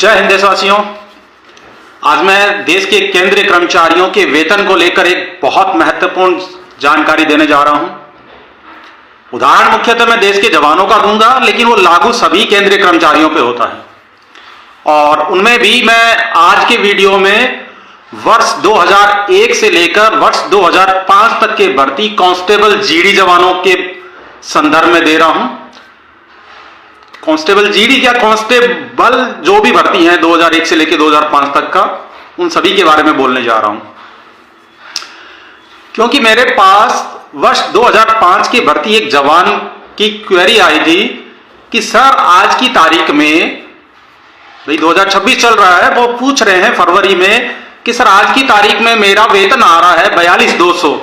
जय हिंद देशवासियों। आज मैं देश के केंद्रीय कर्मचारियों के वेतन को लेकर एक बहुत महत्वपूर्ण जानकारी देने जा रहा हूं। उदाहरण मुख्यतः मैं देश के जवानों का दूंगा, लेकिन वो लागू सभी केंद्रीय कर्मचारियों पे होता है। और उनमें भी मैं आज के वीडियो में वर्ष 2001 से लेकर वर्ष 2005 तक के भर्ती कांस्टेबल जीडी जवानों के संदर्भ में दे रहा हूं। कांस्टेबल जीडी क्या, कांस्टेबल जो भी भर्ती है 2001 से लेकर 2005 तक का, उन सभी के बारे में बोलने जा रहा हूं। क्योंकि मेरे पास वर्ष 2005 की भर्ती एक जवान की क्वेरी आई थी कि सर आज की तारीख में, भाई 2026 चल रहा है, वो पूछ रहे हैं फरवरी में कि सर आज की तारीख में मेरा वेतन आ रहा है 42,200,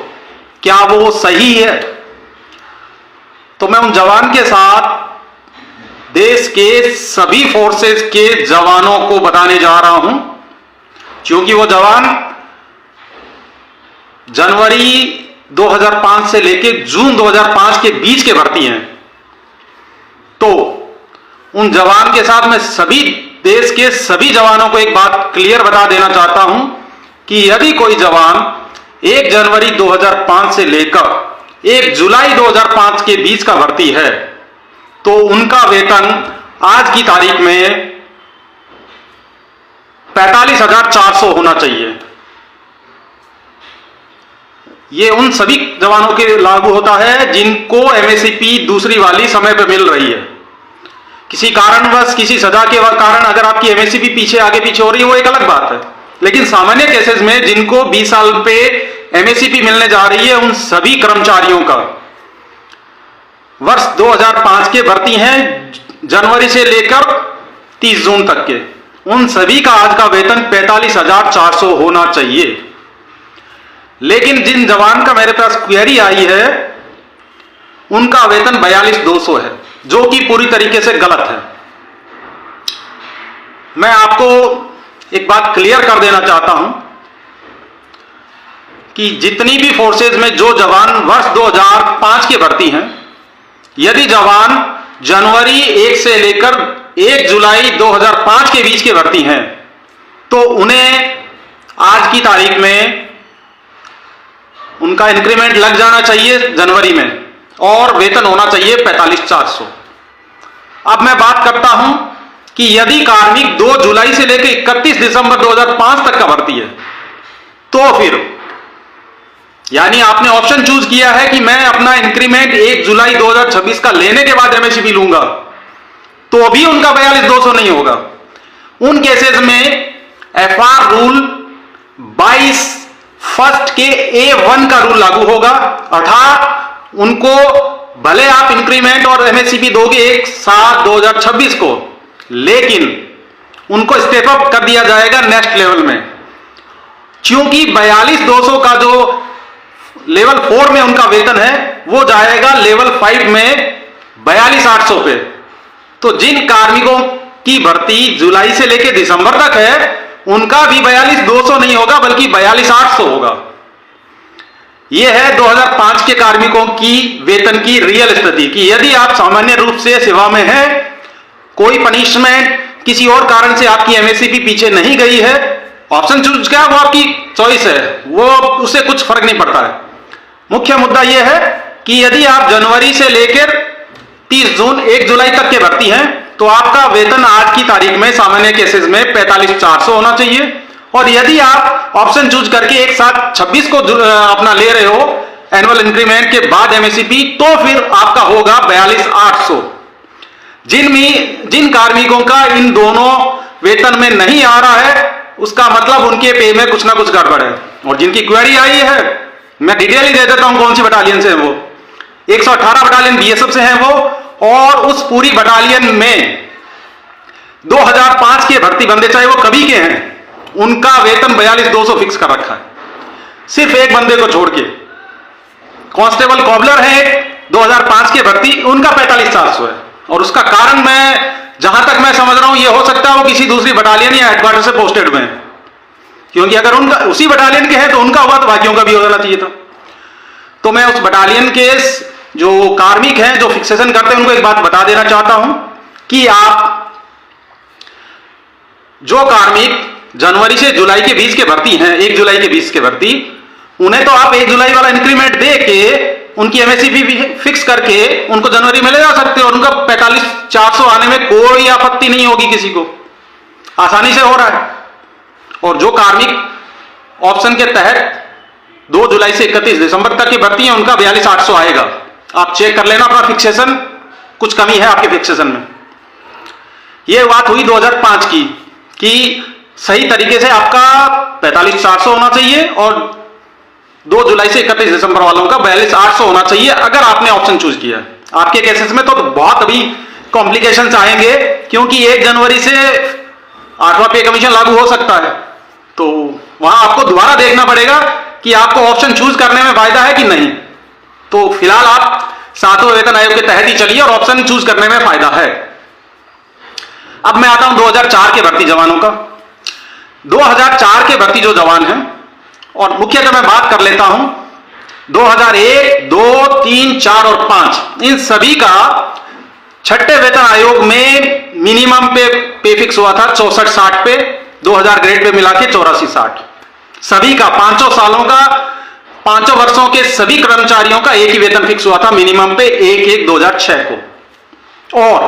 क्या वो सही है? तो मैं उन जवान के साथ देश के सभी फोर्सेस के जवानों को बताने जा रहा हूं, क्योंकि वो जवान जनवरी 2005 से लेकर जून 2005 के बीच के भर्ती हैं। तो उन जवान के साथ मैं सभी देश के सभी जवानों को एक बात क्लियर बता देना चाहता हूं कि यदि कोई जवान 1 जनवरी 2005 से लेकर 1 जुलाई 2005 के बीच का भर्ती है तो उनका वेतन आज की तारीख में 45,400 होना चाहिए। यह उन सभी जवानों के लागू होता है जिनको एमएसपी दूसरी वाली समय पर मिल रही है। किसी कारणवश, किसी सजा के कारण अगर आपकी एमएसपी पीछे आगे पीछे हो रही है वो एक अलग बात है, लेकिन सामान्य केसेस में जिनको 20 साल पे एमएसपी मिलने जा रही है, उन सभी कर्मचारियों का वर्ष 2005 के भर्ती हैं जनवरी से लेकर 30 जून तक के, उन सभी का आज का वेतन 45,400 होना चाहिए। लेकिन जिन जवान का मेरे पास क्वेरी आई है उनका वेतन 42,200 है, जो कि पूरी तरीके से गलत है। मैं आपको एक बात क्लियर कर देना चाहता हूं कि जितनी भी फोर्सेज में जो जवान वर्ष 2005 के भर्ती हैं, यदि जवान जनवरी 1 से लेकर 1 जुलाई 2005 के बीच के भर्ती हैं तो उन्हें आज की तारीख में उनका इंक्रीमेंट लग जाना चाहिए जनवरी में और वेतन होना चाहिए 45,400। अब मैं बात करता हूं कि यदि कार्मिक 2 जुलाई से लेकर 31 दिसंबर 2005 तक का भर्ती है तो फिर यानी आपने ऑप्शन चूज किया है कि मैं अपना इंक्रीमेंट 1 जुलाई 2026 का लेने के बाद एमएसपी लूंगा, तो भी उनका 42,200 नहीं होगा। उन केसेस में एफआर रूल 22 फर्स्ट के A1 का रूल लागू होगा, अर्थात उनको भले आप इंक्रीमेंट और एमएसपी दोगे 1/7/2026 को, लेकिन उनको स्टेप अप कर दिया जाएगा नेक्स्ट लेवल में, क्योंकि 42,200 का जो लेवल 4 में उनका वेतन है वो जाएगा लेवल 5 में 42,800 पे। तो जिन कार्मिकों की भर्ती जुलाई से लेकर दिसंबर तक है उनका भी 42,200 नहीं होगा बल्कि 42,800 होगा। यह है 2005 के कार्मिकों की वेतन की रियल स्थिति कि यदि आप सामान्य रूप से सेवा में हैं, कोई पनिशमेंट किसी और कारण से आपकी एमएसपी पीछे नहीं गई है, ऑप्शन चूज क्या वो आपकी चॉइस है, वो उससे कुछ फर्क नहीं पड़ता है। मुख्य मुद्दा यह है कि यदि आप जनवरी से लेकर 30 जून 1 जुलाई तक के भर्ती हैं तो आपका वेतन आज की तारीख में सामान्य केसेस में 45,400 होना चाहिए, और यदि आप ऑप्शन चूज करके 1 साथ 26 को अपना ले रहे हो एनुअल इंक्रीमेंट के बाद एमएसपी, तो फिर आपका होगा 42,800। जिन कार्मिकों का इन दोनों वेतन में नहीं आ रहा है उसका मतलब उनके पे में कुछ ना कुछ गड़बड़ है। और जिनकी क्वेरी आई है मैं डिटेल ही दे देता हूं कौन सी बटालियन से है वो। 118 बटालियन बीएसएफ से है वो, और उस पूरी बटालियन में 2005 के भर्ती बंदे चाहे वो कभी के हैं, उनका वेतन 42,200 फिक्स कर रखा है, सिर्फ एक बंदे को छोड़ के। कांस्टेबल कॉबलर है 2005 के भर्ती, उनका 45,400 है। और उसका कारण मैं जहां तक मैं समझ रहा हूं ये हो सकता है वो किसी दूसरी बटालियन या हेडक्वार्टर से पोस्टेड में, क्योंकि अगर उनका उसी बटालियन के हैं तो उनका हुआ तो बाकियों का भी हो जाना चाहिए था। तो मैं उस बटालियन के जो कार्मिक हैं जो फिक्सेशन करते हैं उनको एक बात बता देना चाहता हूं कि आप जो कार्मिक जनवरी से जुलाई के बीच के भर्ती हैं, 1 जुलाई के बीच के भर्ती, उन्हें तो आप 1 जुलाई वाला इंक्रीमेंट दे के उनकी एमएसपी भी फिक्स करके उनको जनवरी में ले जा सकते हो और उनका 45,400 आने में कोई आपत्ति नहीं होगी किसी को, आसानी से हो रहा है। और जो कार्मिक ऑप्शन के तहत 2 जुलाई से 31 दिसंबर तक की भर्ती है, उनका 42,800 आएगा। आप चेक कर लेना अपना फिक्सेशन, कुछ कमी है आपके फिक्सेशन में। यह बात हुई 2005 की कि सही तरीके से आपका 45,400 होना चाहिए और 2 जुलाई से 31 दिसंबर वालों का 42,800 होना चाहिए अगर आपने ऑप्शन चूज किया। आपके केसेस में तो बहुत अभी कॉम्प्लिकेशंस आएंगे, क्योंकि 1 जनवरी से 8वां पे कमीशन लागू हो सकता है, तो वहां आपको दोबारा देखना पड़ेगा कि आपको ऑप्शन चूज करने में फायदा है कि नहीं। तो फिलहाल आप 7वें वेतन आयोग के तहत ही चलिए और ऑप्शन चूज करने में फायदा है। अब मैं आता हूं 2004 के भर्ती जवानों का। 2004 के भर्ती जो जवान हैं, और मुख्यतः मैं बात कर लेता हूं 2001, 2, 3, 4 और 5, इन सभी का 6ठे वेतन आयोग में मिनिमम पे फिक्स हुआ था 64-60 पे, 2000 ग्रेड पे मिला के 84-60। सभी का 5 सालों का, 5 वर्षों के सभी कर्मचारियों का एक ही वेतन फिक्स हुआ था मिनिमम पे 1/1/2006 को। और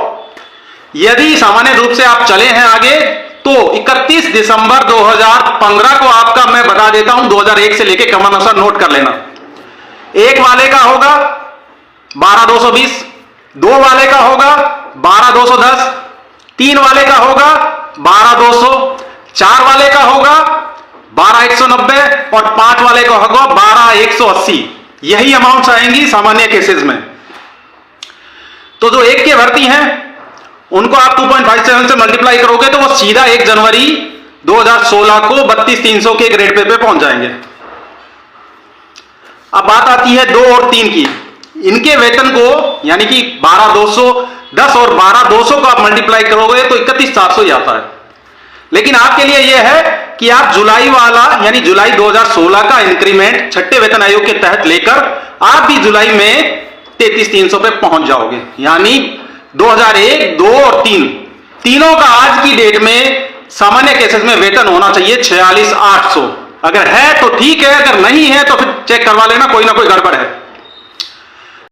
यदि सामान्य रूप से आप चले हैं आगे तो 31 दिसंबर 2015 को आपका मैं बता देता हूं, 2001 से लेके क्रमानुसार नोट कर लेना। 1 वाले का होगा 12,220, 2 वाले का होगा 12,210, 3 वाले का होगा 12,200, 4 वाले का होगा 12,190 और 5 वाले का होगा 12,180। यही अमाउंट आएंगी सामान्य केसेस में। तो जो 1 के भर्ती हैं उनको आप 2.57 से मल्टीप्लाई करोगे तो वो सीधा 1 जनवरी 2016 को 32,300 के ग्रेड पे पहुंच जाएंगे। अब बात आती है 2 और 3 की। इनके वेतन को यानी कि 12,210 और 12,200 को आप मल्टीप्लाई करोगे तो 31,400 ही आता है। लेकिन आपके लिए यह है कि आप जुलाई वाला यानी जुलाई 2016 का इंक्रीमेंट 6ठे वेतन आयोग के तहत लेकर आप भी जुलाई में 33,300 पे पहुंच जाओगे। यानी 2001, 2 और 3 तीनों का आज की डेट में सामान्य केसेस में वेतन होना चाहिए 46,800। अगर है तो ठीक है, अगर नहीं है तो फिर चेक करवा लेना, कोई ना कोई गड़बड़ है।